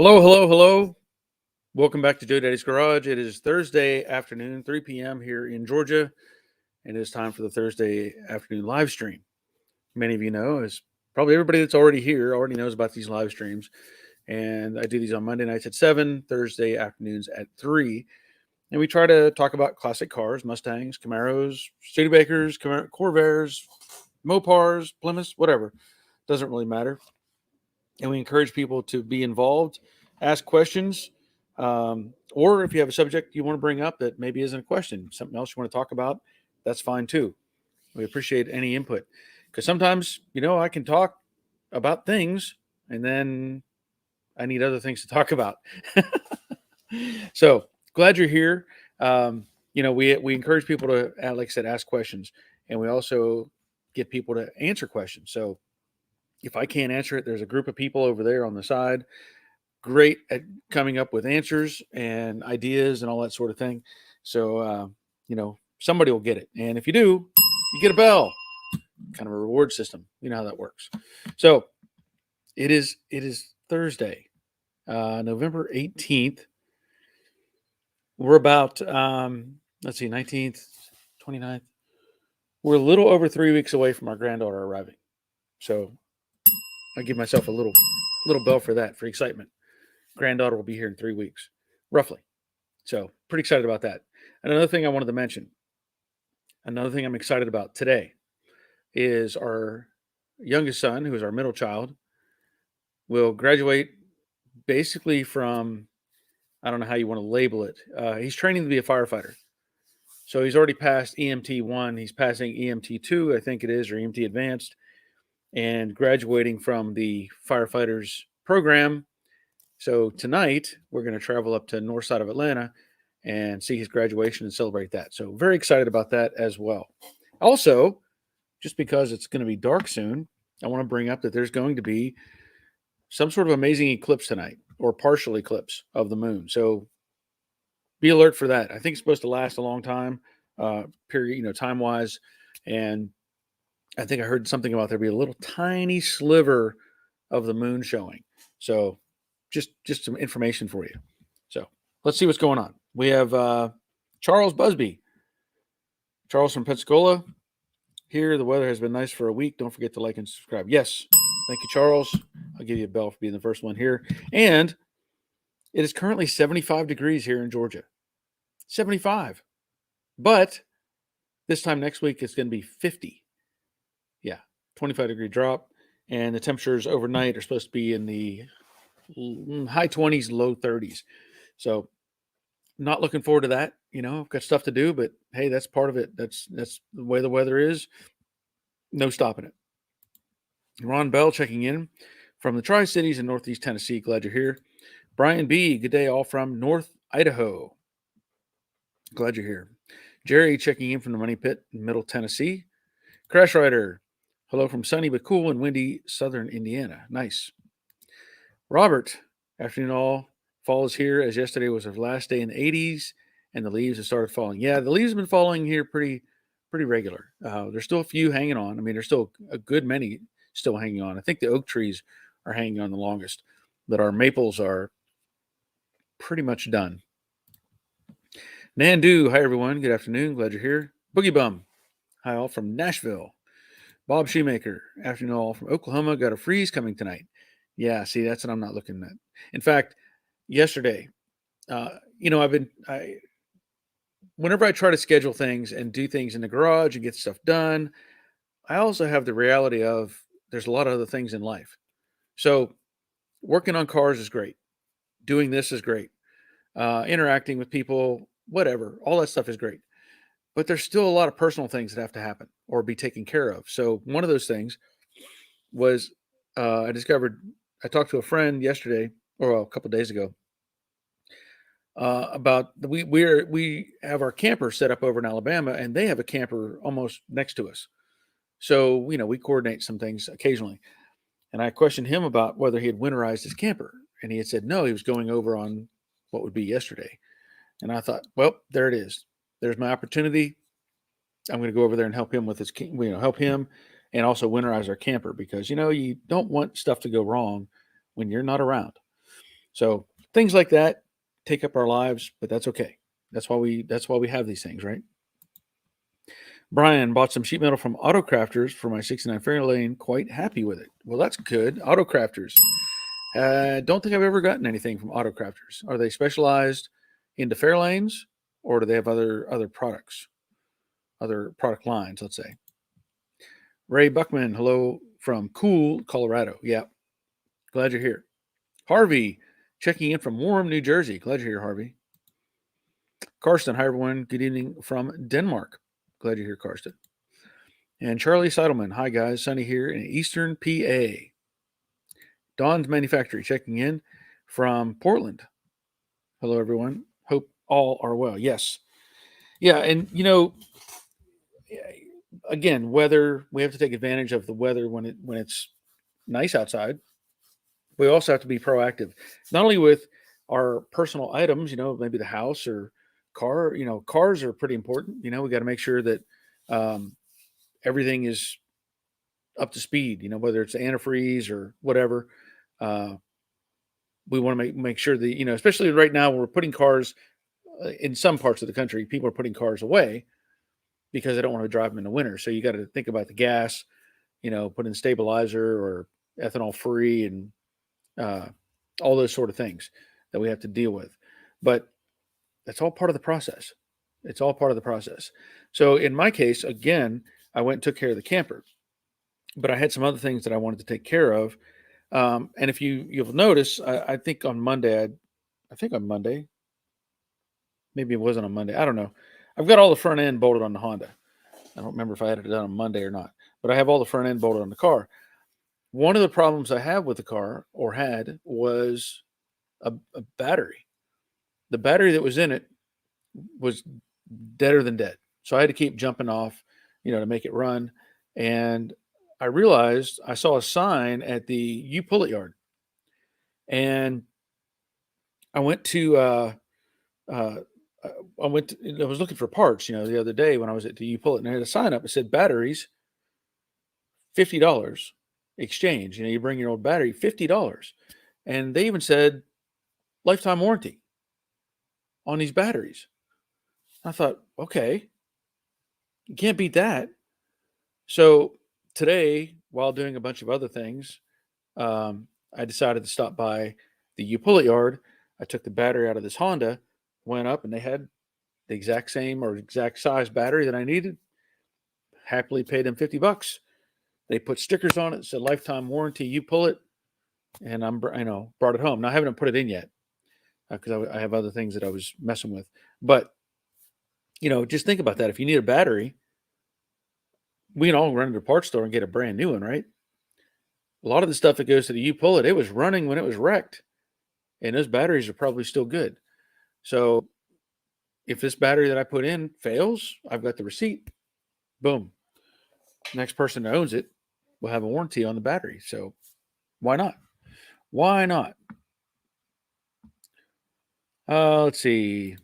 Hello, hello, hello. Welcome back to Joe Daddy's Garage. It is Thursday afternoon, 3 p.m. here in Georgia, and it is time for the Thursday afternoon live stream. Many of you know, as probably everybody that's already here already knows about these live streams. And I do these on Monday nights at 7, Thursday afternoons at 3. And we try to talk about classic cars, Mustangs, Camaros, Studebakers, Corvairs, Mopars, Plymouths, whatever. Doesn't really matter. And we encourage people to be involved, ask questions, or if you have a subject you want to bring up that maybe isn't a question, something else you want to talk about, that's fine too. We appreciate any input because sometimes, I can talk about things and then I need other things to talk about. So glad you're here. We encourage people to, like I said, ask questions, and we also get people to answer questions. So if I can't answer it, there's a group of people over there on the side, great at coming up with answers and ideas and all that sort of thing. So, somebody will get it. And if you do, you get a bell, kind of a reward system. You know how that works. So it is Thursday, November 18th. We're about, 19th, 29th. We're a little over 3 weeks away from our granddaughter arriving. So I give myself a little bell for that, for excitement. Granddaughter will be here in 3 weeks, roughly. So pretty excited about that. And another thing I wanted to mention, another thing I'm excited about today is our youngest son, who is our middle child, will graduate basically from, I don't know how you want to label it. He's training to be a firefighter. So he's already passed EMT 1. He's passing EMT 2, I think it is, or EMT advanced, and graduating from the firefighters program. So tonight we're going to travel up to north side of Atlanta and see his graduation and celebrate that. So very excited about that as well. Also, just because it's going to be dark soon, I want to bring up that there's going to be some sort of amazing eclipse tonight, or partial eclipse of the moon. So be alert for that. I think it's supposed to last a long time, period, time wise. And I think I heard something about there be a little tiny sliver of the moon showing. So just some information for you. So let's see what's going on. We have Charles Busby. Charles from Pensacola. Here, the weather has been nice for a week. Don't forget to like and subscribe. Yes. Thank you, Charles. I'll give you a bell for being the first one here. And it is currently 75 degrees here in Georgia. 75. But this time next week, it's going to be 50. Yeah, 25-degree drop. And the temperatures overnight are supposed to be in the high 20s, low 30s. So not looking forward to that. I've got stuff to do, but hey, that's part of it. That's the way the weather is. No stopping it. Ron Bell checking in from the Tri-Cities in Northeast Tennessee. Glad you're here. Brian B., good day, all from North Idaho. Glad you're here. Jerry checking in from the Money Pit in Middle Tennessee. Crash Rider, hello from sunny but cool and windy Southern Indiana. Nice. Robert, afternoon all. Fall is here, as yesterday was our last day in the 80s, and the leaves have started falling. Yeah, the leaves have been falling here pretty regular. There's still a few hanging on. I mean, there's still a good many still hanging on. I think the oak trees are hanging on the longest, but our maples are pretty much done. Nandu, hi everyone. Good afternoon. Glad you're here. Boogie Bum, hi all from Nashville. Bob Shoemaker, afternoon all from Oklahoma. Got a freeze coming tonight. Yeah, see, that's what I'm not looking at. In fact, yesterday, whenever I try to schedule things and do things in the garage and get stuff done, I also have the reality of there's a lot of other things in life. So working on cars is great. Doing this is great. Interacting with people, whatever, all that stuff is great. But there's still a lot of personal things that have to happen or be taken care of. So one of those things was I talked to a friend yesterday, or a couple of days ago, about we have our camper set up over in Alabama, and they have a camper almost next to us. So we coordinate some things occasionally. And I questioned him about whether he had winterized his camper, and he had said no, he was going over on what would be yesterday. And I thought, well, there it is. There's my opportunity. I'm going to go over there and help him with his, help him, and also winterize our camper because you don't want stuff to go wrong when you're not around. So things like that take up our lives, but that's okay. That's why we have these things, right? Brian bought some sheet metal from Auto Crafters for my 69 Fairlane. Quite happy with it. Well, that's good. Auto Crafters. Don't think I've ever gotten anything from Auto Crafters. Are they specialized into Fairlanes, or do they have other products, other product lines? Let's say. Ray Buckman, hello from Cool, Colorado. Yeah, glad you're here. Harvey, checking in from Warm, New Jersey. Glad you're here, Harvey. Karsten, hi everyone. Good evening from Denmark. Glad you're here, Karsten. And Charlie Seidelman, hi guys. Sunny here in Eastern PA. Don's Manufacturing checking in from Portland. Hello everyone. Hope all are well. Yes. Yeah, and again, weather, we have to take advantage of the weather when it's nice outside. We also have to be proactive, not only with our personal items, maybe the house or car. Cars are pretty important. We got to make sure that um, everything is up to speed. Whether it's antifreeze or whatever. Uh, we want to make sure that especially right now, we're putting cars in some parts of the country. People are putting cars away because they don't want to drive them in the winter. So you got to think about the gas. Put in stabilizer or ethanol free and uh, all those sort of things that we have to deal with. But that's all part of the process. It's all part of the process. So in my case, again, I went and took care of the camper, but I had some other things that I wanted to take care of. And if you'll notice, I think on Monday, maybe it wasn't on Monday. I don't know. I've got all the front end bolted on the Honda. I don't remember if I had it done on Monday or not, but I have all the front end bolted on the car. One of the problems I have with the car or had was a battery. The battery that was in it was deader than dead. So I had to keep jumping off, to make it run. And I realized I saw a sign at the U Pull It yard, and I went to uh, I was looking for parts, the other day when I was at the U Pull It, and I had a sign up. It said batteries, $50 exchange. You bring your old battery, $50, and they even said lifetime warranty on these batteries. I thought, okay, you can't beat that. So today, while doing a bunch of other things, I decided to stop by the U Pull It yard. I took the battery out of this Honda, went up, and they had the exact same or exact size battery that I needed. Happily paid them $50. They put stickers on it, said lifetime warranty. You pull it, and I'm brought it home. Now I haven't put it in yet because I have other things that I was messing with. But just think about that. If you need a battery, we can all run to the parts store and get a brand new one, right? A lot of the stuff that goes to the U Pull It, it was running when it was wrecked, and those batteries are probably still good. So if this battery that I put in fails, I've got the receipt. Boom. Next person that owns it will have a warranty on the battery. So why not? Why not? Let's see.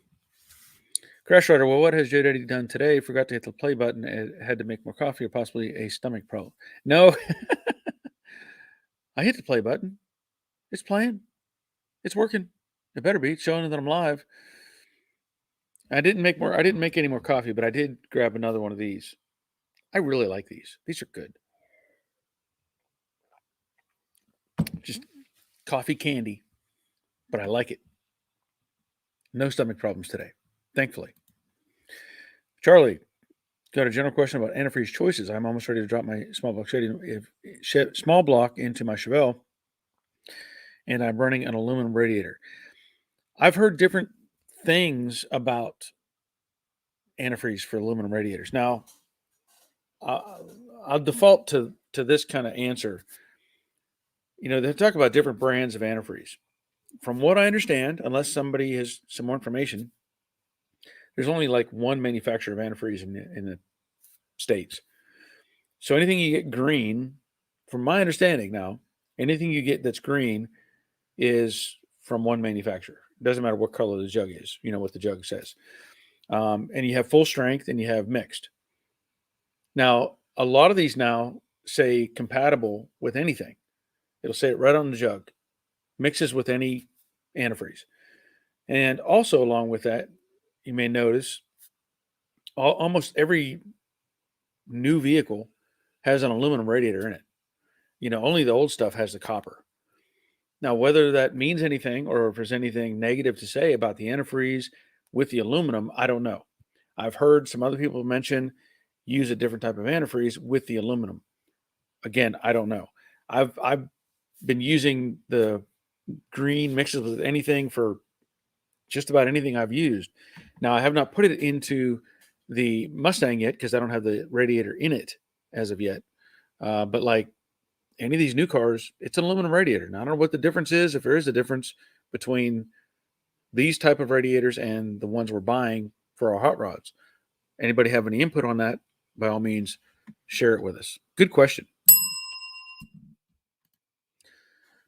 Crash Rider, well, what has Joe Daddy done today? Forgot to hit the play button. It had to make more coffee or possibly a stomach problem. No, I hit the play button. It's playing. It's working. It better be. It's showing that I'm live. I didn't make any more coffee, but I did grab another one of these. I really like these. These are good. Just coffee candy, but I like it. No stomach problems today, thankfully. Charlie, got a general question about antifreeze choices. I'm almost ready to drop my small block into my Chevelle, and I'm running an aluminum radiator. I've heard different things about antifreeze for aluminum radiators. Now, I'll default to this kind of answer. They talk about different brands of antifreeze. From what I understand, unless somebody has some more information, there's only like one manufacturer of antifreeze in the States. So anything you get green, from my understanding now, anything you get that's green is from one manufacturer. It doesn't matter what color the jug is, what the jug says. And you have full strength and you have mixed. Now, a lot of these now say compatible with anything. It'll say it right on the jug. Mixes with any antifreeze. And also, along with that, you may notice almost every new vehicle has an aluminum radiator in it. Only the old stuff has the copper. Now, whether that means anything or if there's anything negative to say about the antifreeze with the aluminum, I don't know. I've heard some other people mention use a different type of antifreeze with the aluminum. Again, I don't know. I've been using the green mixes with anything for just about anything I've used. Now, I have not put it into the Mustang yet because I don't have the radiator in it as of yet. But like any of these new cars, it's an aluminum radiator. Now, I don't know what the difference is, if there is a difference between these type of radiators and the ones we're buying for our hot rods. Anybody have any input on that? By all means, share it with us. Good question.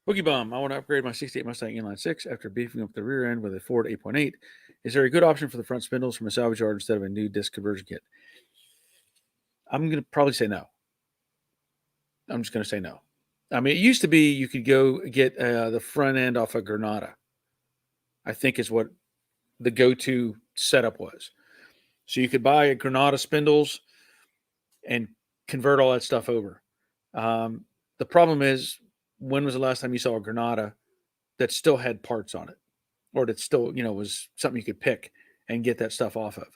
Boogie Bomb, I want to upgrade my 68 Mustang Inline 6 after beefing up the rear end with a Ford 8.8. Is there a good option for the front spindles from a salvage yard instead of a new disc conversion kit? I'm going to probably say no. I'm just going to say no. I mean, it used to be you could go get the front end off a Granada, I think is what the go-to setup was. So you could buy a Granada spindles and convert all that stuff over. The problem is, when was the last time you saw a Granada that still had parts on it, or that still, was something you could pick and get that stuff off of?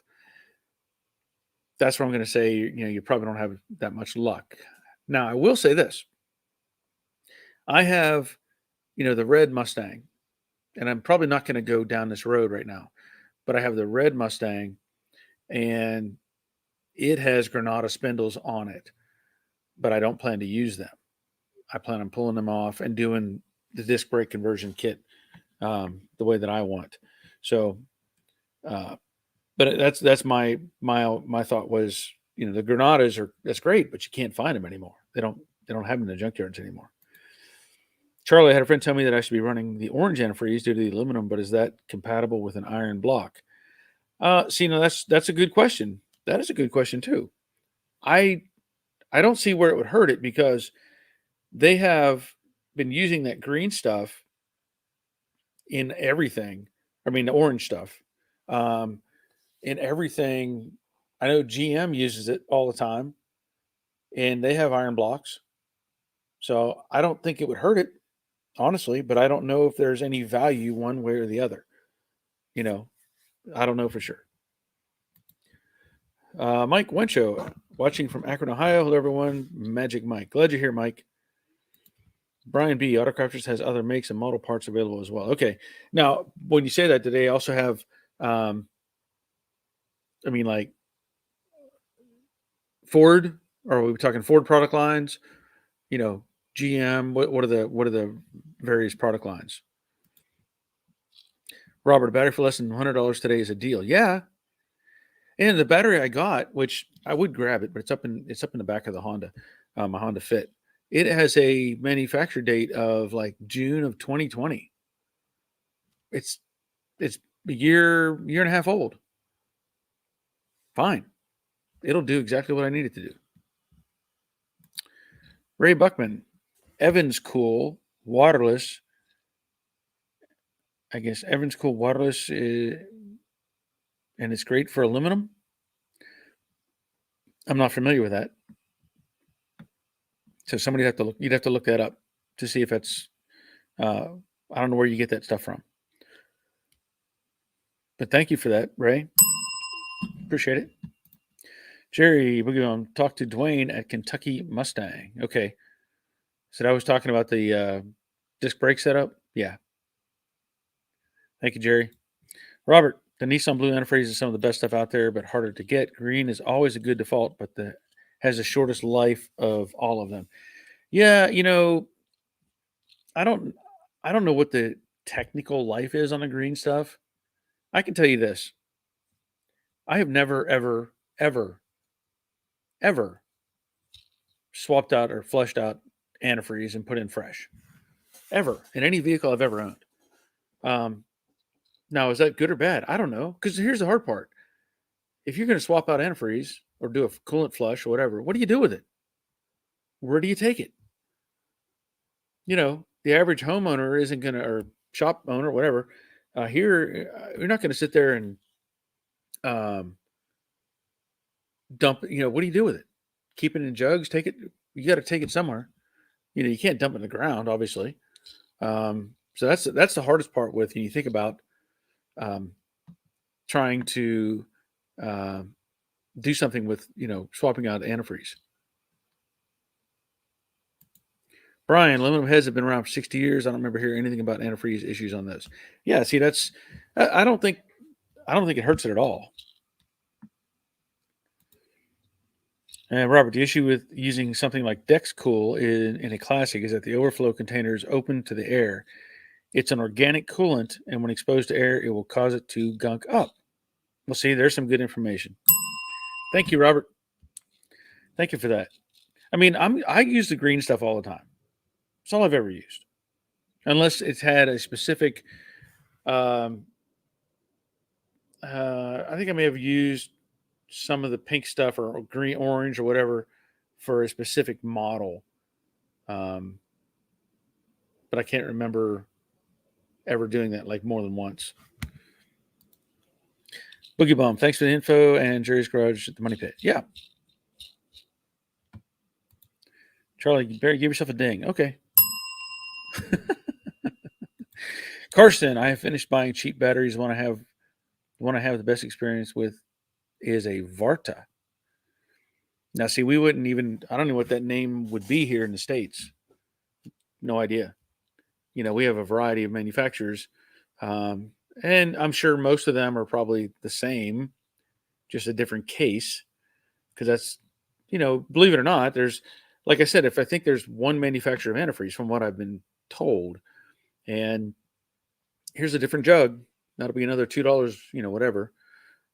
That's what I'm going to say. You probably don't have that much luck. Now, I will say this. I have, the red Mustang, and I'm probably not going to go down this road right now, but I have the red Mustang, and it has Granada spindles on it, but I don't plan to use them. I plan on pulling them off and doing the disc brake conversion kit the way that I want. So, but that's my thought was, the Granadas that's great, but you can't find them anymore. They don't have them in the junkyards anymore. Charlie, I had a friend tell me that I should be running the orange antifreeze due to the aluminum, but is that compatible with an iron block? See, that's a good question. That is a good question too. I don't see where it would hurt it because they have been using that green stuff in everything. I mean, the orange stuff in everything. I know GM uses it all the time, and they have iron blocks. So I don't think it would hurt it, honestly, but I don't know if there's any value one way or the other. I don't know for sure. Mike Wencho, watching from Akron, Ohio. Hello, everyone. Magic Mike. Glad you're here, Mike. Brian B. Autocrafters has other makes and model parts available as well. Okay. Now, when you say that, do they also have, like Ford? Or are we talking Ford product lines? GM. What are the various product lines? Robert, a battery for less than $100 today is a deal. Yeah. And the battery I got, which I would grab it, but it's up in the back of the Honda, my Honda Fit. It has a manufacture date of like June of 2020. It's a year and a half old. Fine. It'll do exactly what I need it to do. Ray Buckman, Evans Cool, waterless. I guess Evans Cool waterless, and it's great for aluminum. I'm not familiar with that. So you'd have to look that up to see if that's, I don't know where you get that stuff from. But thank you for that, Ray. Appreciate it. Jerry, we're going to talk to Dwayne at Kentucky Mustang. Okay. So I was talking about the disc brake setup. Yeah. Thank you, Jerry. Robert, the Nissan Blue antifreeze is some of the best stuff out there, but harder to get. Green is always a good default, but has the shortest life of all of them. Yeah, I don't know what the technical life is on the green stuff. I can tell you this. I have never, ever, ever, ever swapped out or flushed out antifreeze and put in fresh. Ever. In any vehicle I've ever owned. Now, is that good or bad? I don't know. Because here's the hard part. If you're going to swap out antifreeze or do a coolant flush or whatever, what do you do with it? Where do you take it? The average homeowner isn't going to, or shop owner, whatever. Here, you're not going to sit there and um, dump it. What do you do with it? Keep it in jugs? Take it? You got to take it somewhere. You can't dump it in the ground, obviously. So that's the hardest part with when you think about um, trying to uh, do something with swapping out antifreeze. Brian, aluminum heads have been around for 60 years. I don't remember hearing anything about antifreeze issues on those. Yeah, see, that's I don't think it hurts it at all. And Robert, the issue with using something like DexCool in a Classic is that the overflow container is open to the air. It's an organic coolant, and when exposed to air, it will cause it to gunk up. Well, see, there's some good information. Thank you, Robert. Thank you for that. I mean, I use the green stuff all the time. It's all I've ever used, unless it's had a specific. Um, I think I may have used some of the pink stuff or green, orange, or whatever for a specific model, but I can't remember ever doing that like more than once. Boogie Bum, thanks for the info and Jerry's Garage at the Money Pit. Yeah. Charlie, you better give yourself a ding. Okay. Karsten, I have finished buying cheap batteries. Want to have the best experience with is a Varta. Now, see, we wouldn't even. I don't know what that name would be here in the States. No idea. We have a variety of manufacturers, and I'm sure most of them are probably the same, just a different case. Because that's, believe it or not, there's, like I said, if I think there's one manufacturer of antifreeze, from what I've been told, and here's a different jug. That'll be another $2, whatever.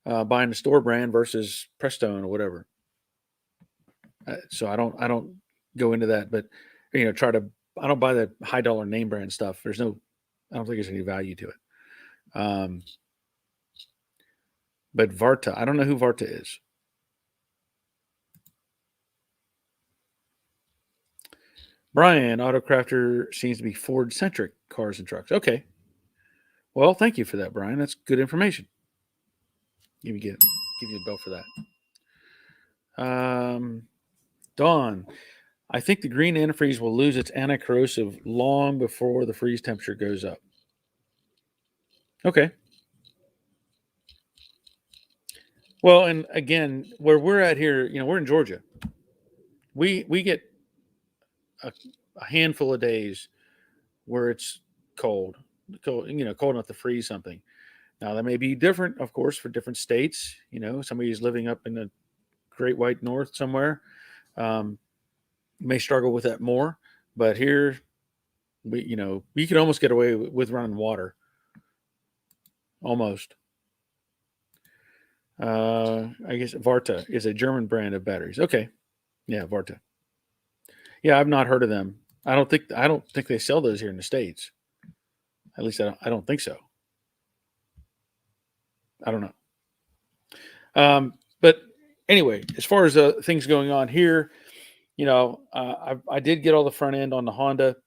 Buying the store brand versus Prestone or whatever. So I don't go into that, but I don't buy the high dollar name brand stuff. I don't think there's any value to it. But Varta, I don't know who Varta is. Brian, Autocrafter seems to be Ford centric cars and trucks. Okay. Well, thank you for that, Brian. That's good information. Give you a bell for that. Dawn, I think the green antifreeze will lose its anti-corrosive long before the freeze temperature goes up. Okay. Well, and again, where we're at here, we're in Georgia. We get a handful of days where it's cold, cold enough to freeze something. Now that may be different, of course, for different states. Somebody who's living up in the Great White North somewhere may struggle with that more. But here, we could almost get away with running water. Almost. I guess Varta is a German brand of batteries. Okay, yeah, Varta. Yeah, I've not heard of them. I don't think they sell those here in the States. At least I don't think so. I don't know. But anyway, as far as things going on here, I did get all the front end on the Honda,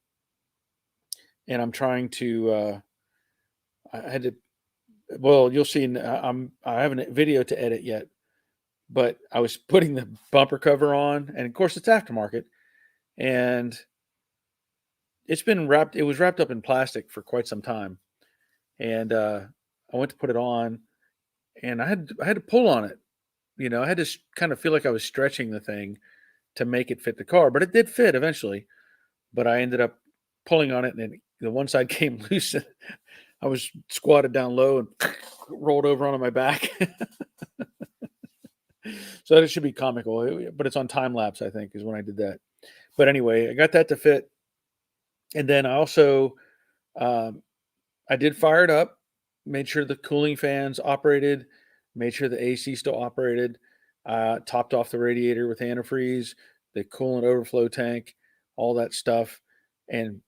and I'm trying to. I had to. Well, you'll see. I haven't a video to edit yet, but I was putting the bumper cover on, and of course it's aftermarket, and it's been wrapped. It was wrapped up in plastic for quite some time, and I went to put it on, and I had to pull on it. I had to kind of feel like I was stretching the thing to make it fit the car, but it did fit eventually. But I ended up pulling on it, and the one side came loose. I was squatted down low and rolled over onto my back. So it should be comical, but it's on time lapse, I think, is when I did that. But anyway, I got that to fit. And then I also, I did fire it up, made sure the cooling fans operated, made sure the AC still operated, topped off the radiator with antifreeze, the coolant overflow tank, all that stuff. And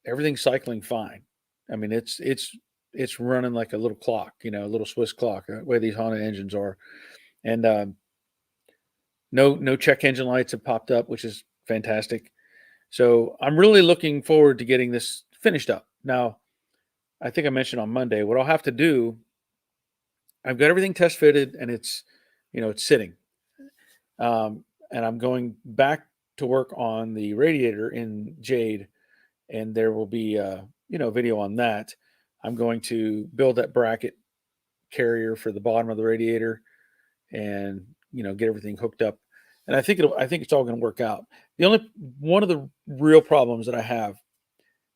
everything's cycling fine. I mean, it's running like a little clock, a little Swiss clock, the way these Honda engines are. And no check engine lights have popped up, which is fantastic. So I'm really looking forward to getting this finished up. Now, I think I mentioned on Monday, what I'll have to do, I've got everything test fitted and it's, it's sitting. And I'm going back to work on the radiator in Jade, and there will be video on that. I'm going to build that bracket carrier for the bottom of the radiator, and get everything hooked up. And I think it's all going to work out. The only one of the real problems that I have,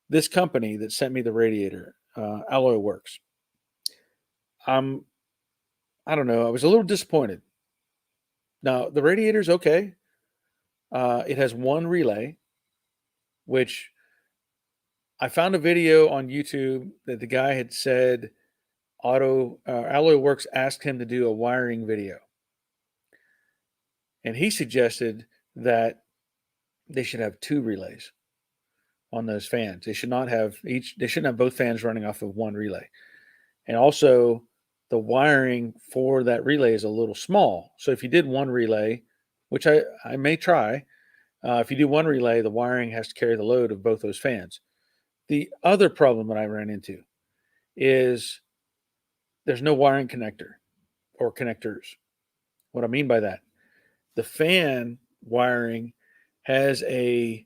this company that sent me the radiator, Alloy Works. I don't know. I was a little disappointed. Now the radiator's okay. It has one relay, which I found a video on YouTube that the guy had said Alloy Works asked him to do a wiring video. And he suggested that they should have two relays on those fans. They shouldn't have both fans running off of one relay. And also the wiring for that relay is a little small. So if you did one relay, which I may try, if you do one relay, the wiring has to carry the load of both those fans. The other problem that I ran into is there's no wiring connector or connectors. What I mean by that, the fan wiring has it's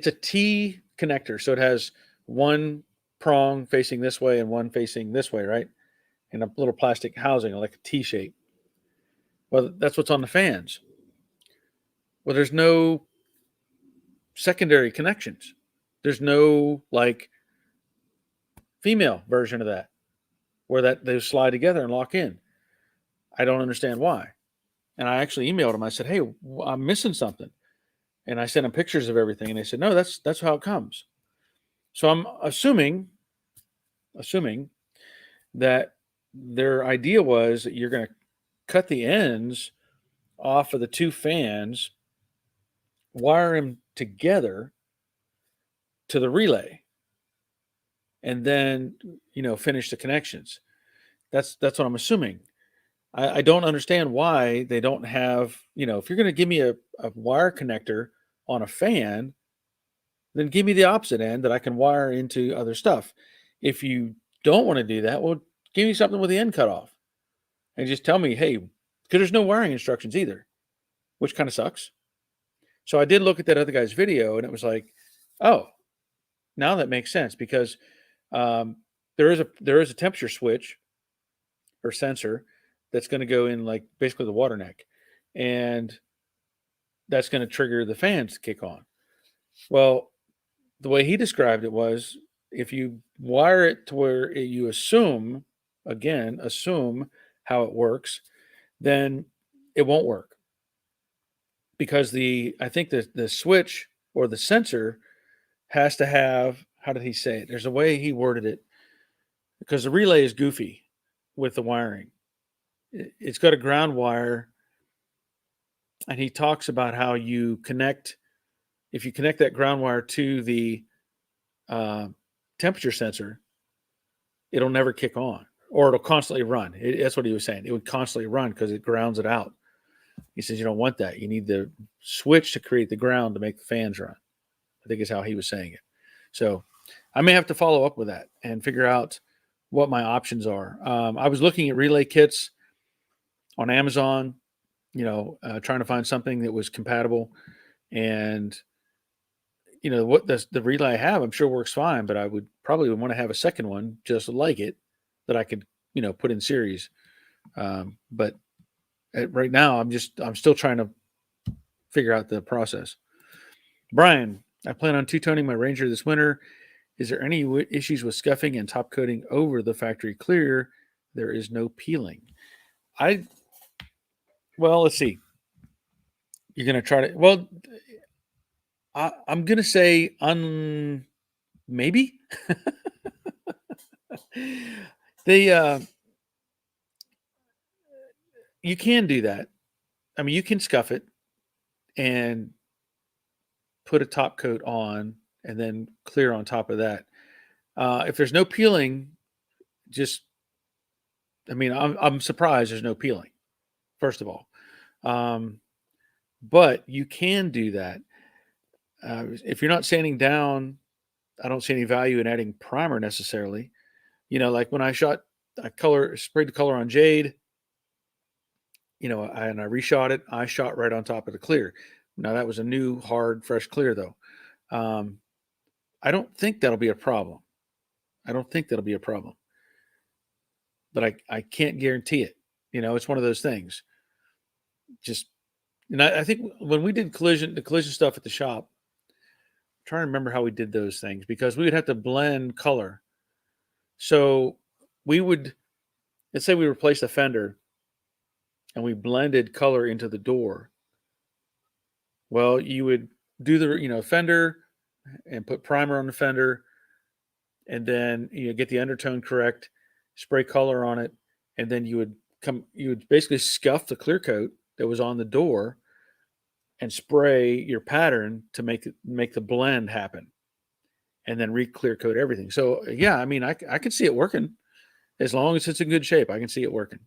a T connector. So it has one prong facing this way and one facing this way, right? And a little plastic housing, like a T shape. Well, that's what's on the fans. Well, there's no secondary connections. There's no female version of that where they slide together and lock in. I don't understand why. And I actually emailed them. I said, "Hey, I'm missing something." And I sent them pictures of everything, and they said, "No, that's how it comes." So I'm assuming that their idea was that you're going to cut the ends off of the two fans, wire them together to the relay, and then finish the connections. That's what I'm assuming. I don't understand why they don't have, if you're going to give me a wire connector on a fan, then give me the opposite end that I can wire into other stuff. If you don't want to do that, well, give me something with the end cut off and just tell me, hey, because there's no wiring instructions either, which kind of sucks. So I did look at that other guy's video, and it was like, oh, now that makes sense, because there is a temperature switch or sensor that's going to go in basically the water neck, and that's going to trigger the fans to kick on. Well, the way he described it was, if you wire it to where you assume how it works, then it won't work, because I think the switch or the sensor has to have, how did he say it? There's a way he worded it, because the relay is goofy with the wiring. It's got a ground wire, and he talks about how if you connect that ground wire to the temperature sensor, it'll never kick on, or it'll constantly run. That's what he was saying. It would constantly run because it grounds it out. He says you don't want that. You need the switch to create the ground to make the fans run, I think is how he was saying it. So I may have to follow up with that and figure out what my options are. I was looking at relay kits on Amazon, trying to find something that was compatible. And, what the relay I have, I'm sure works fine, but I would probably want to have a second one just like it that I could, put in series. But right now, I'm still trying to figure out the process. Brian, I plan on two-toning my Ranger this winter. Is there any issues with scuffing and top coating over the factory clear? There is no peeling. Well, let's see. You're going to try to, well, I'm going to say maybe. You can do that. I mean, you can scuff it and put a top coat on and then clear on top of that. If there's no peeling, I'm surprised there's no peeling, first of all. But you can do that. If you're not sanding down, I don't see any value in adding primer necessarily. Like when I sprayed the color on Jade, and I reshot it, I shot right on top of the clear. Now that was a new, hard, fresh clear though. Um, I don't think that'll be a problem. I don't think that'll be a problem, but I can't guarantee it. It's one of those things. Just, and I think when we did the collision stuff at the shop, I'm trying to remember how we did those things because we would have to blend color. So we would, let's say we replaced a fender and we blended color into the door. Well, you would do the fender and put primer on the fender, and then get the undertone correct, spray color on it, and then you would basically scuff the clear coat that was on the door and spray your pattern to make the blend happen, and then re-clear coat everything. So yeah, I mean, I can see it working as long as it's in good shape. I can see it working.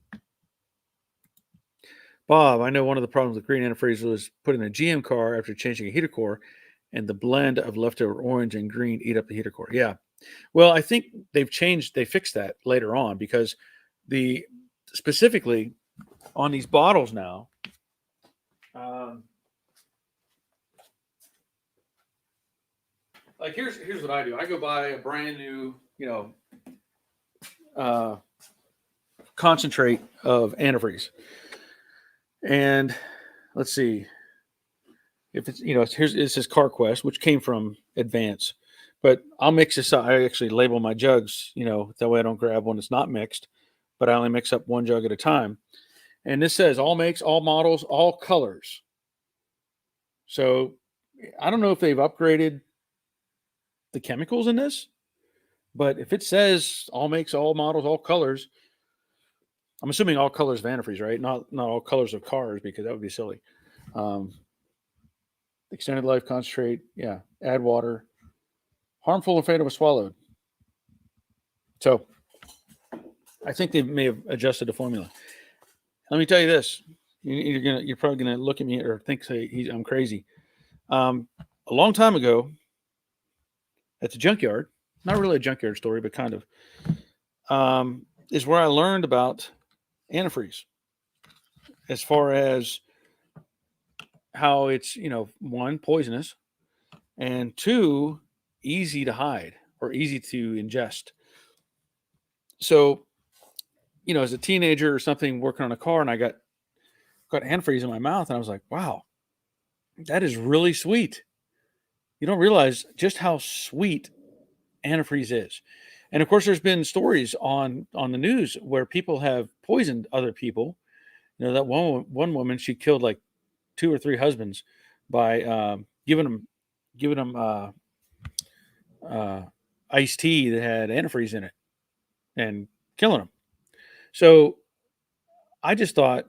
Bob, I know one of the problems with green antifreeze was put in a GM car after changing a heater core, and the blend of leftover orange and green eat up the heater core. Yeah. Well, I think they fixed that later on because specifically on these bottles now, like here's what I do. I go buy a brand new, concentrate of antifreeze. And let's see if it's, this is CarQuest, which came from Advance, but I'll mix this up. I actually label my jugs, that way I don't grab one that's not mixed, but I only mix up one jug at a time. And this says all makes, all models, all colors. So I don't know if they've upgraded the chemicals in this, but if it says all makes, all models, all colors, I'm assuming all colors of antifreeze, right? Not all colors of cars, because that would be silly. Extended life concentrate, yeah. Add water. Harmful and fatal if swallowed. So I think they may have adjusted the formula. Let me tell you this: you're probably gonna look at me or think I'm crazy. A long time ago, at the junkyard, not really a junkyard story, but kind of, is where I learned about antifreeze, as far as how it's, one, poisonous, and two, easy to hide or easy to ingest. So, as a teenager or something working on a car, and I got antifreeze in my mouth, and I was like, wow, that is really sweet. You don't realize just how sweet antifreeze is. And of course, there's been stories on the news where people have poisoned other people. That one woman, she killed like 2 or 3 husbands by giving them iced tea that had antifreeze in it and killing them. So I just thought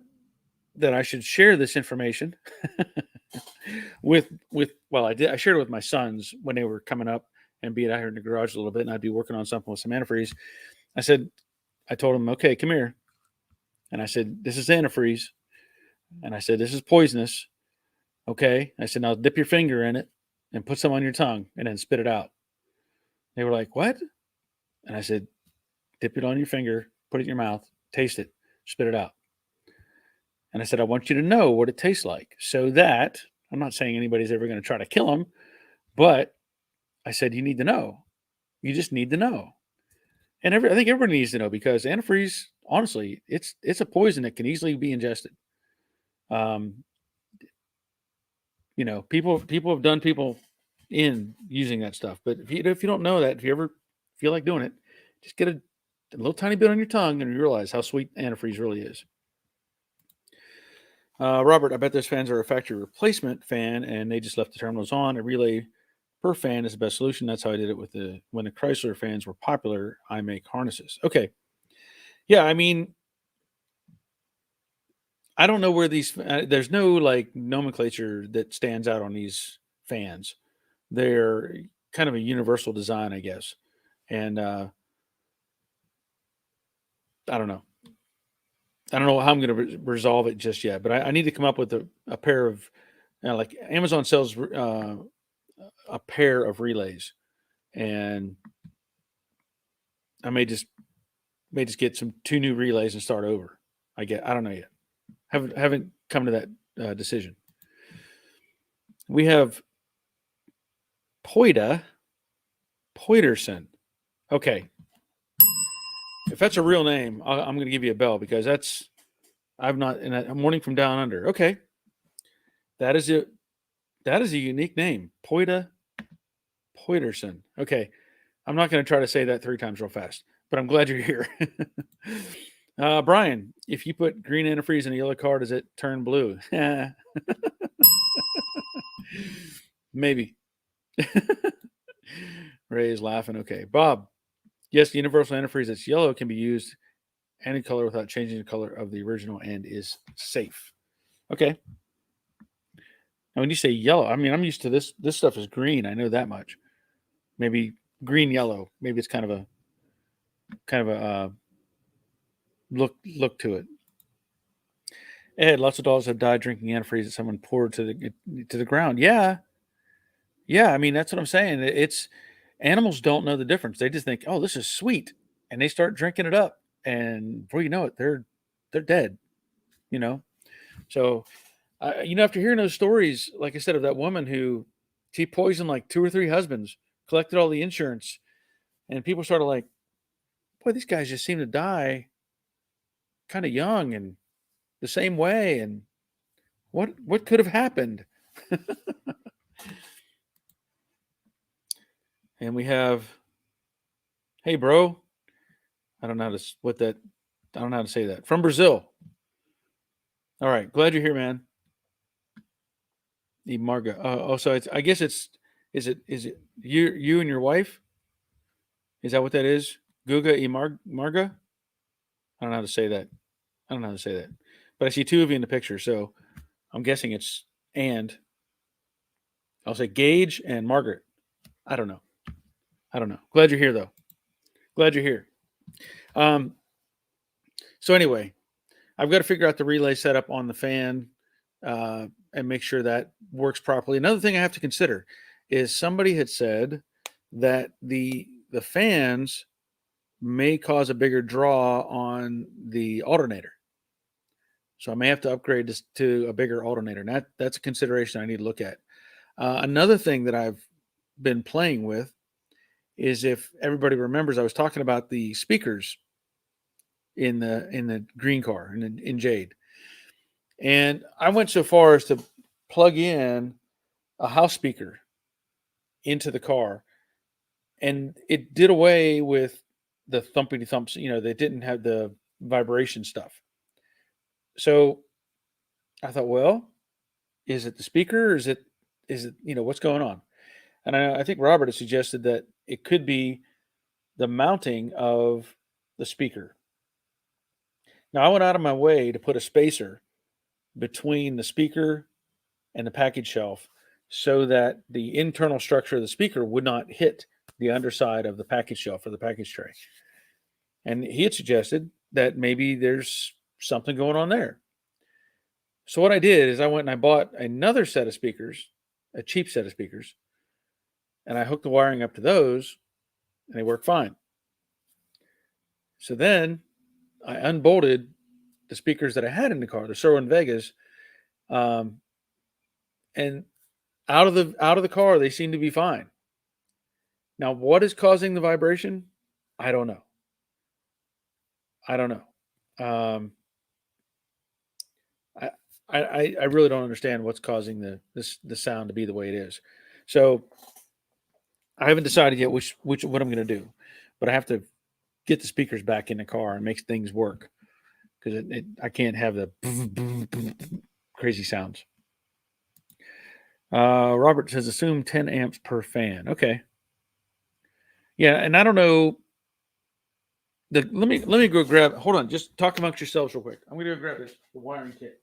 that I should share this information with I shared it with my sons when they were coming up and being out here in the garage a little bit, and I'd be working on something with some antifreeze. I told them, okay, come here. And I said, this is antifreeze. And I said, this is poisonous. Okay. I said, now dip your finger in it and put some on your tongue and then spit it out. They were like, what? And I said, dip it on your finger, put it in your mouth, taste it, spit it out. And I said, I want you to know what it tastes like, so that I'm not saying anybody's ever going to try to kill them, but I said, you need to know. You just need to know. And I think everybody needs to know, because antifreeze, honestly, it's a poison that can easily be ingested. People have done people in using that stuff. But if you don't know that, if you ever feel like doing it, just get a little tiny bit on your tongue and you realize how sweet antifreeze really is. Robert, I bet those fans are a factory replacement fan and they just left the terminals on. A relay per fan is the best solution. That's how I did it when the Chrysler fans were popular. I make harnesses. Okay. Yeah, I mean, I don't know where there's no like nomenclature that stands out on these fans. They're kind of a universal design, I guess. And I don't know. I don't know how I'm going to resolve it just yet, but I need to come up with a pair of, like Amazon sells a pair of relays, and I may just get some 2 new relays and start over. I don't know yet. Haven't come to that decision. We have Poiterson. Okay, if that's a real name, I'm going to give you a bell, because I've not in a morning from down under. Okay, that is it. That is a unique name, Poiterson. Okay, I'm not going to try to say that 3 times real fast, but I'm glad you're here. Brian, if you put green antifreeze in a yellow car, does it turn blue? Maybe. Ray is laughing. Okay, Bob. Yes, the universal antifreeze that's yellow can be used any color without changing the color of the original and is safe. Okay. Now, when you say yellow, I mean, I'm used to this. This stuff is green. I know that much. Maybe green, yellow. Maybe it's kind of a look to it. Ed, lots of dogs have died drinking antifreeze that someone poured to the ground. Yeah, yeah. I mean, that's what I'm saying. It's animals don't know the difference. They just think, oh, this is sweet, and they start drinking it up, and before you know it, they're dead. You know. So, after hearing those stories, like I said, of that woman who she poisoned like 2 or 3 husbands, collected all the insurance, and people started like, boy, these guys just seem to die kind of young and the same way, and what could have happened? And we have, hey, bro, I don't know how to I don't know how to say that, from Brazil. All right, glad you're here, man. The Marga. So I guess is it you and your wife? Is that what that is? Guga e Marga? I don't know how to say that. I don't know how to say that. But I see 2 of you in the picture, so I'm guessing it's and. I'll say Gage and Margaret. I don't know. I don't know. Glad you're here though. Glad you're here. Um, so anyway, I've got to figure out the relay setup on the fan and make sure that works properly. Another thing I have to consider is somebody had said that the fans may cause a bigger draw on the alternator. So I may have to upgrade this to a bigger alternator. And that's a consideration I need to look at. Another thing that I've been playing with is, if everybody remembers, I was talking about the speakers in the green car in Jade, and I went so far as to plug in a house speaker into the car, and it did away with the thumpity thumps. They didn't have the vibration stuff. So I thought, well, is it the speaker, or is it what's going on? And I think Robert has suggested that it could be the mounting of the speaker. Now, I went out of my way to put a spacer between the speaker and the package shelf so that the internal structure of the speaker would not hit the underside of the package shelf or the package tray. And he had suggested that maybe there's something going on there. So what I did is I went and I bought another set of speakers, a cheap set of speakers, and I hooked the wiring up to those, and they work fine. So then I unbolted the speakers that I had in the car, the Sherwin Vegas, and out of the car they seem to be fine. Now, what is causing the vibration? I don't know. I don't know. I, I really don't understand what's causing the sound to be the way it is. So I haven't decided yet which what I'm going to do, but I have to get the speakers back in the car and make things work, because I can't have the crazy sounds. Robert says assume 10 amps per fan. Okay. Yeah, and I don't know. Let me go grab. Hold on, just talk amongst yourselves real quick. I'm gonna go grab the wiring kit.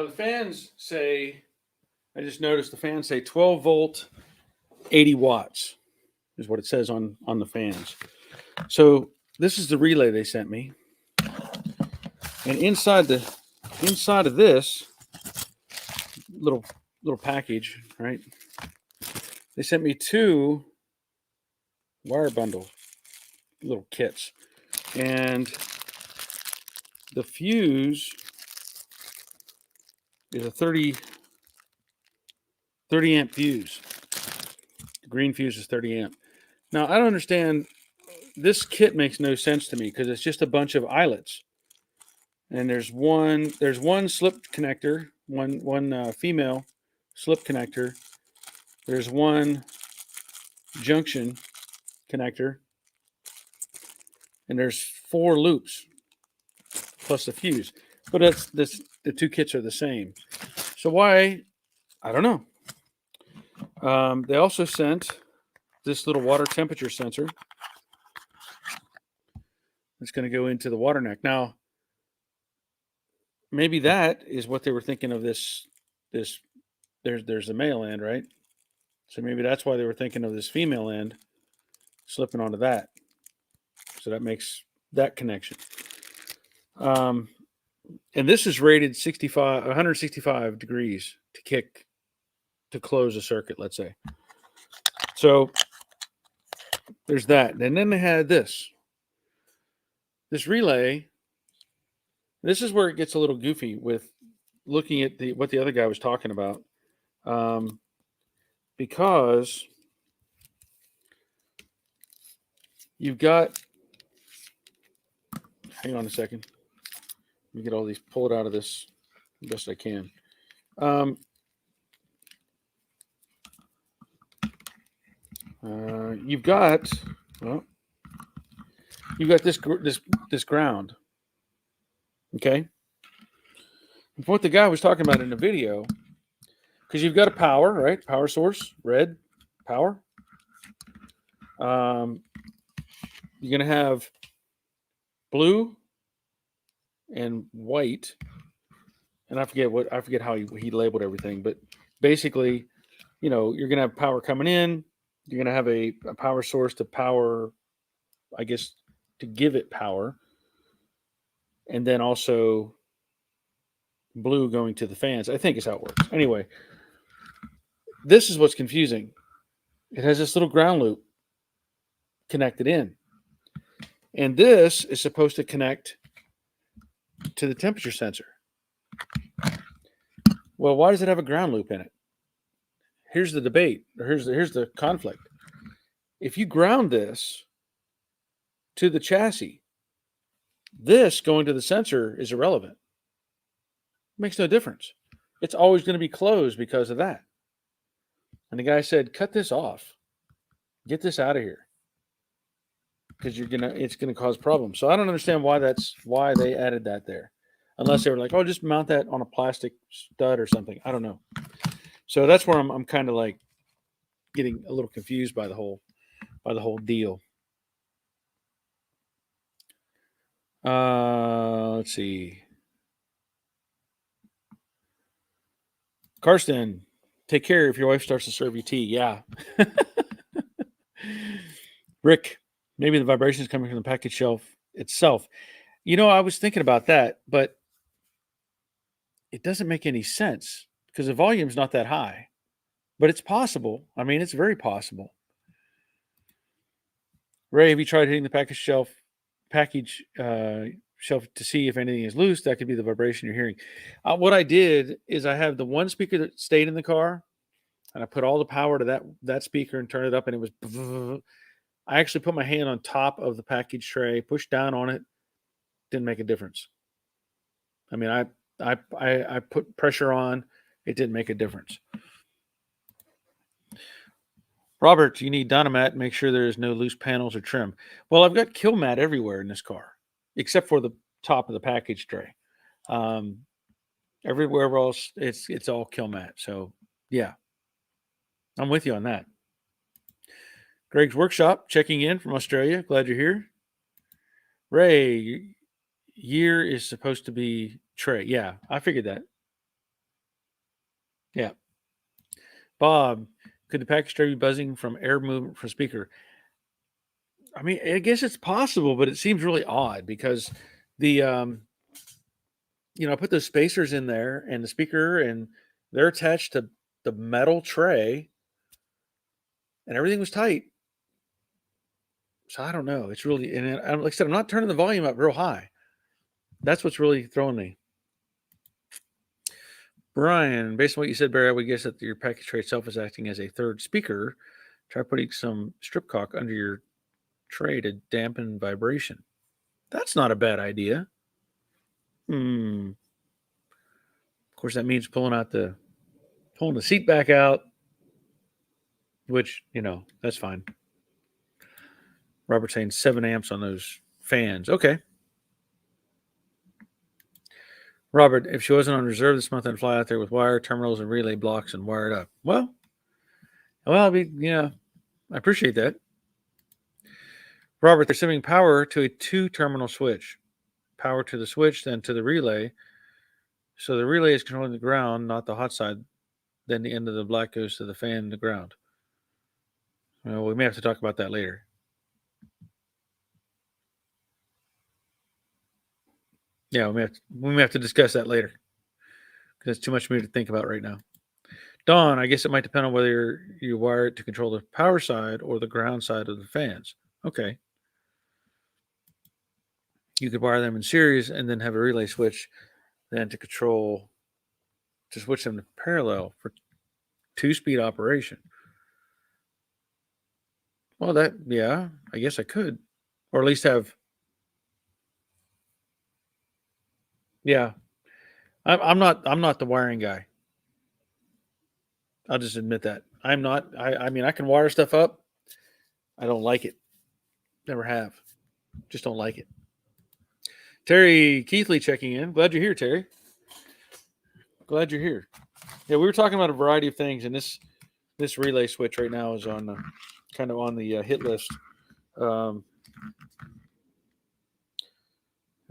Now the fans say, I just noticed the fans say 12 volt, 80 watts is what it says on the fans. So this is the relay they sent me, and inside of this little package, right? They sent me 2 wire bundle little kits, and the fuse is a 30 amp fuse. The green fuse is 30 amp. Now I don't understand. This kit makes no sense to me because it's just a bunch of eyelets, and there's one slip connector, one female slip connector. There's one junction connector, and there's 4 loops plus the fuse. But the 2 kits are the same. So why? I don't know. They also sent this little water temperature sensor. It's going to go into the water neck. Now, maybe that is what they were thinking of this. There's the male end, right? So maybe that's why they were thinking of this female end slipping onto that. So that makes that connection. And this is rated 165 degrees to close a circuit, let's say. So there's that. And then they had this relay. This is where it gets a little goofy with looking at what the other guy was talking about. Because you've got, hang on a second. Let me get all these, pull it out of this the best I can. You've got this ground. Okay. And what the guy was talking about in the video, because you've got a power, right? Power source, red power. You're going to have blue and white, and I forget how he labeled everything, but basically, you're going to have power coming in. You're going to have a power source to power, I guess, to give it power, and then also blue going to the fans. I think is how it works. Anyway, this is what's confusing. It has this little ground loop connected in, and this is supposed to connect to the temperature sensor. Well, why does it have a ground loop in it? Here's the debate, or here's the conflict. If you ground this to the chassis, this going to the sensor is irrelevant. It makes no difference. It's always going to be closed because of that. And the guy said, cut this off. Get this out of here. Because it's gonna cause problems. So I don't understand why they added that there. Unless they were like, oh, just mount that on a plastic stud or something. I don't know. So that's where I'm kind of like getting a little confused by the whole deal. Let's see. Karsten, take care if your wife starts to serve you tea. Yeah. Rick, maybe the vibration is coming from the package shelf itself. I was thinking about that, but it doesn't make any sense because the volume's not that high. But it's possible. I mean, it's very possible. Ray, have you tried hitting the package shelf to see if anything is loose? That could be the vibration you're hearing. What I did is I have the one speaker that stayed in the car, and I put all the power to that speaker and turned it up, and it was. I actually put my hand on top of the package tray, pushed down on it, didn't make a difference. I mean, I put pressure on, it didn't make a difference. Robert, you need Dynamat. Make sure there's no loose panels or trim. Well, I've got Kilmat everywhere in this car, except for the top of the package tray. Everywhere else, it's all Kilmat. So, yeah, I'm with you on that. Greg's Workshop checking in from Australia. Glad you're here. Ray, year is supposed to be Trey. Yeah, I figured that. Yeah. Bob, could the package tray be buzzing from air movement from speaker? I mean, I guess it's possible, but it seems really odd because the I put those spacers in there and the speaker, and they're attached to the metal tray, and everything was tight. So I don't know. It's really, and like I said, I'm not turning the volume up real high. That's what's really throwing me. Brian, based on what you said, Barry, I would guess that your package tray itself is acting as a third speaker. Try putting some strip caulk under your tray to dampen vibration. That's not a bad idea. Of course, that means pulling the seat back out, which that's fine. Robert saying 7 amps on those fans. Okay. Robert, if she wasn't on reserve this month, I'd fly out there with wire terminals and relay blocks and wire it up. Well, I appreciate that. Robert, they're sending power to a 2-terminal switch. Power to the switch, then to the relay. So the relay is controlling the ground, not the hot side. Then the end of the black goes to the fan and the ground. Well, we may have to talk about that later. Yeah, we may have to discuss that later because it's too much for me to think about right now. Don, I guess it might depend on whether you wire it to control the power side or the ground side of the fans. Okay. You could wire them in series and then have a relay switch then to switch them to parallel for 2-speed operation. Well, I guess I could, or at least have. Yeah, I'm not the wiring guy. I'll just admit that I'm not. I mean, I can wire stuff up. I don't like it. Never have. Just don't like it. Terry Keithley checking in. Glad you're here, Terry. Glad you're here. Yeah, we were talking about a variety of things, and this relay switch right now is on kind of on the hit list.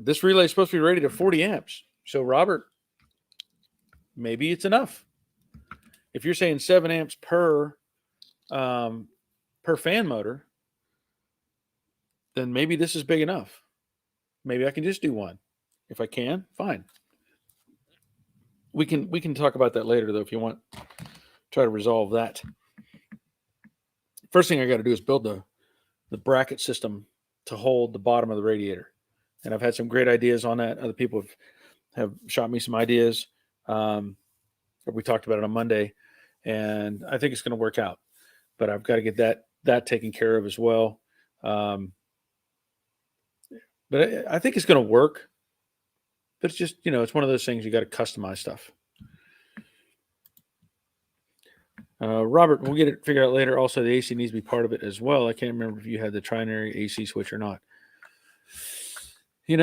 This relay is supposed to be rated at 40 amps. So, Robert, maybe it's enough. If you're saying 7 amps per fan motor, then maybe this is big enough. Maybe I can just do one. If I can, fine. We can talk about that later, though, if you want. Try to resolve that. First thing I got to do is build the bracket system to hold the bottom of the radiator. And I've had some great ideas on that. Other people have shot me some ideas. We talked about it on Monday, and I think it's going to work out. But I've got to get that taken care of as well. But I think it's going to work. But it's just, it's one of those things you got to customize stuff. Robert, we'll get it figured out later. Also, the AC needs to be part of it as well. I can't remember if you had the trinary AC switch or not. I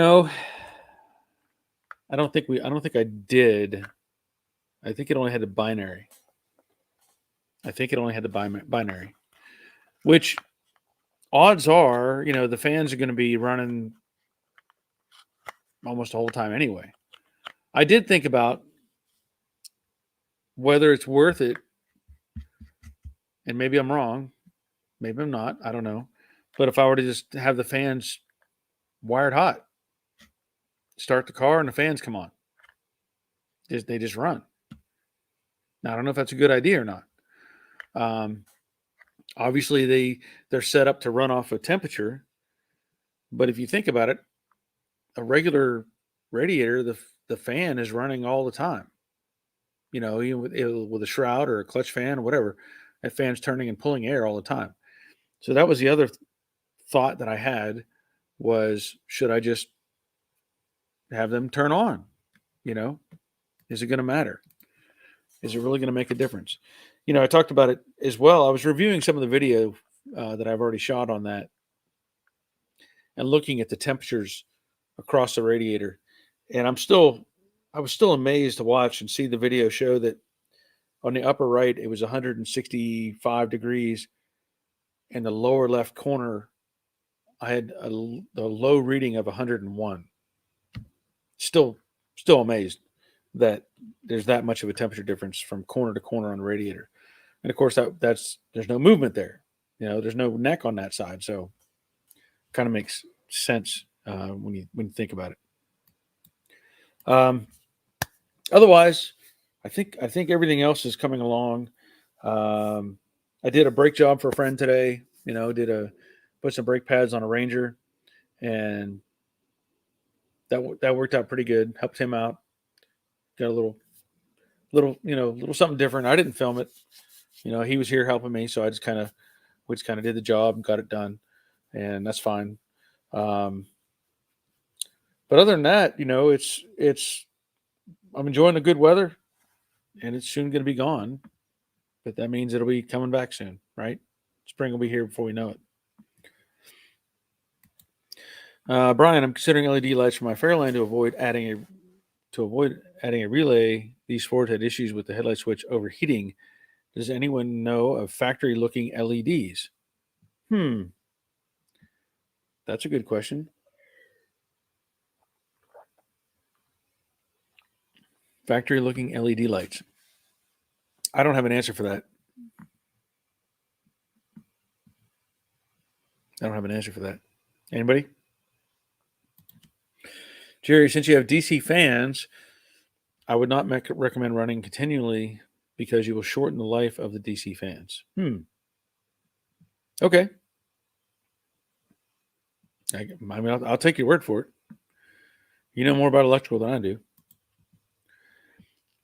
don't think I did. I think it only had the binary. Which odds are, the fans are going to be running almost the whole time anyway. I did think about whether it's worth it, and maybe I'm wrong, maybe I'm not, I don't know. But if I were to just have the fans wired hot, start the car and the fans come on, they just run. Now I don't know if that's a good idea or not. Obviously they're set up to run off of temperature, but if you think about it, a regular radiator, the fan is running all the time. Even with a shroud or a clutch fan or whatever, that fan's turning and pulling air all the time. So that was the other thought that I had was, should I just have them turn on? Is it going to matter? Is it really going to make a difference? I talked about it as well. I was reviewing some of the video that I've already shot on that and looking at the temperatures across the radiator. And I was still amazed to watch and see the video show that on the upper right, it was 165 degrees. And the lower left corner, I had the low reading of 101. Still amazed. that there's that much of a temperature difference from corner to corner on the radiator. And of course, that's there's no movement there. There's no neck on that side, so kind of makes sense when you think about it. Otherwise, I think everything else is coming along. I did a brake job for a friend today. Put some brake pads on a Ranger, and that worked out pretty good. Helped him out. Got a little something different. I didn't film it. He was here helping me, so we just kind of did the job and got it done, and that's fine. But other than that, I'm enjoying the good weather, and it's soon going to be gone. But that means it'll be coming back soon, right? Spring will be here before we know it. Brian, I'm considering LED lights for my Fairlane to avoid adding a relay. These Fords had issues with the headlight switch overheating. Does anyone know of factory-looking LEDs? That's a good question. Factory-looking LED lights. I don't have an answer for that. Anybody? Jerry, since you have DC fans, I would not recommend running continually because you will shorten the life of the DC fans. Okay. I'll take your word for it. You know more about electrical than I do.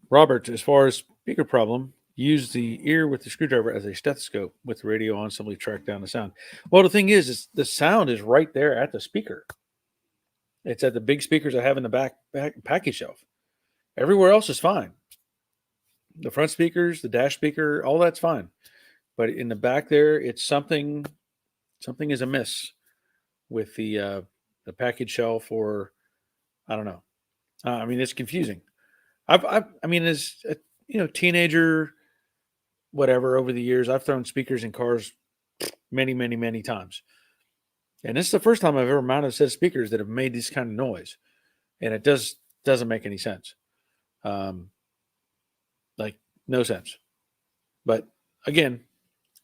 Robert, as far as speaker problem, use the ear with the screwdriver as a stethoscope with the radio on, simply track down the sound. Well, the thing is the sound is right there at the speaker. It's at the big speakers I have in the back package shelf. Everywhere else is fine. The front speakers, the dash speaker, all that's fine. But in the back there, it's something is amiss with the package shelf, or I don't know. It's confusing. As a teenager, whatever, over the years, I've thrown speakers in cars many, many, many times. And this is the first time I've ever mounted a set of speakers that have made this kind of noise. And it doesn't make any sense. No sense. But again,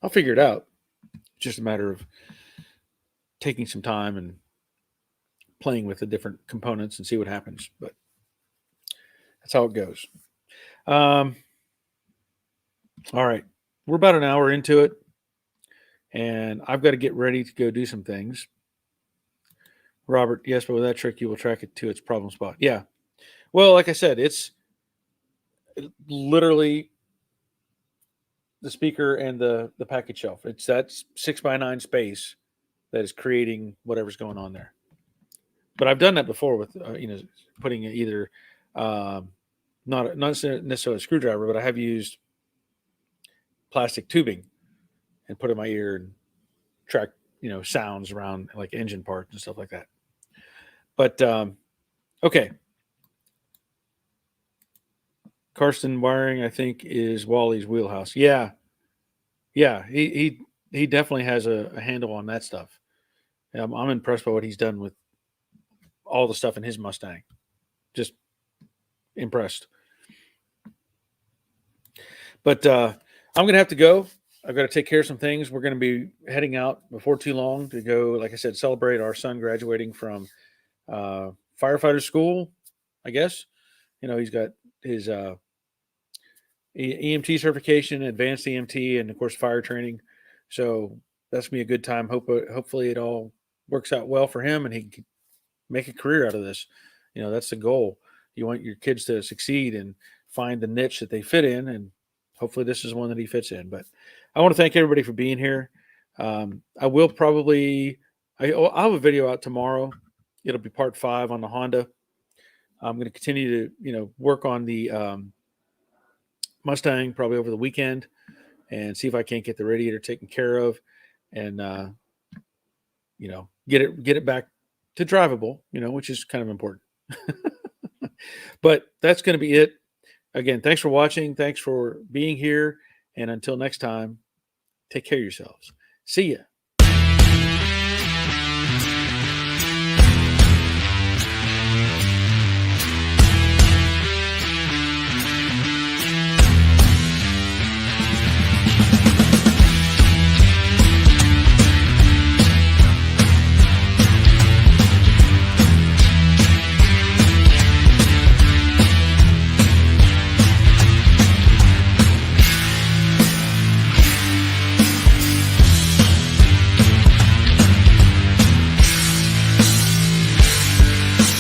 I'll figure it out. It's just a matter of taking some time and playing with the different components and see what happens. But that's how it goes. All right. We're about an hour into it, and I've got to get ready to go do some things. Robert, yes, but with that trick, you will track it to its problem spot. Yeah. Well, like I said, it's literally the speaker and the package shelf. It's that 6x9 space that is creating whatever's going on there. But I've done that before with putting either not necessarily a screwdriver, but I have used plastic tubing and put in my ear and track sounds around like engine parts and stuff like that. But okay. Karsten wiring, I think, is Wally's wheelhouse. Yeah. He definitely has a handle on that stuff. I'm impressed by what he's done with all the stuff in his Mustang. Just impressed. But I'm going to have to go. I've got to take care of some things. We're going to be heading out before too long to go, like I said, celebrate our son graduating from firefighter school, I guess. He's got his EMT certification, advanced EMT, and of course fire training. So that's gonna be a good time. Hopefully it all works out well for him and he can make a career out of this. That's the goal. You want your kids to succeed and find the niche that they fit in, and hopefully this is one that he fits in. But I want to thank everybody for being here. I'll have a video out tomorrow. It'll be part 5 on the Honda. I'm going to continue to work on the Mustang probably over the weekend and see if I can't get the radiator taken care of and get it back to drivable, which is kind of important. But that's going to be it. Again, thanks for watching. Thanks for being here. And until next time, take care of yourselves. See ya.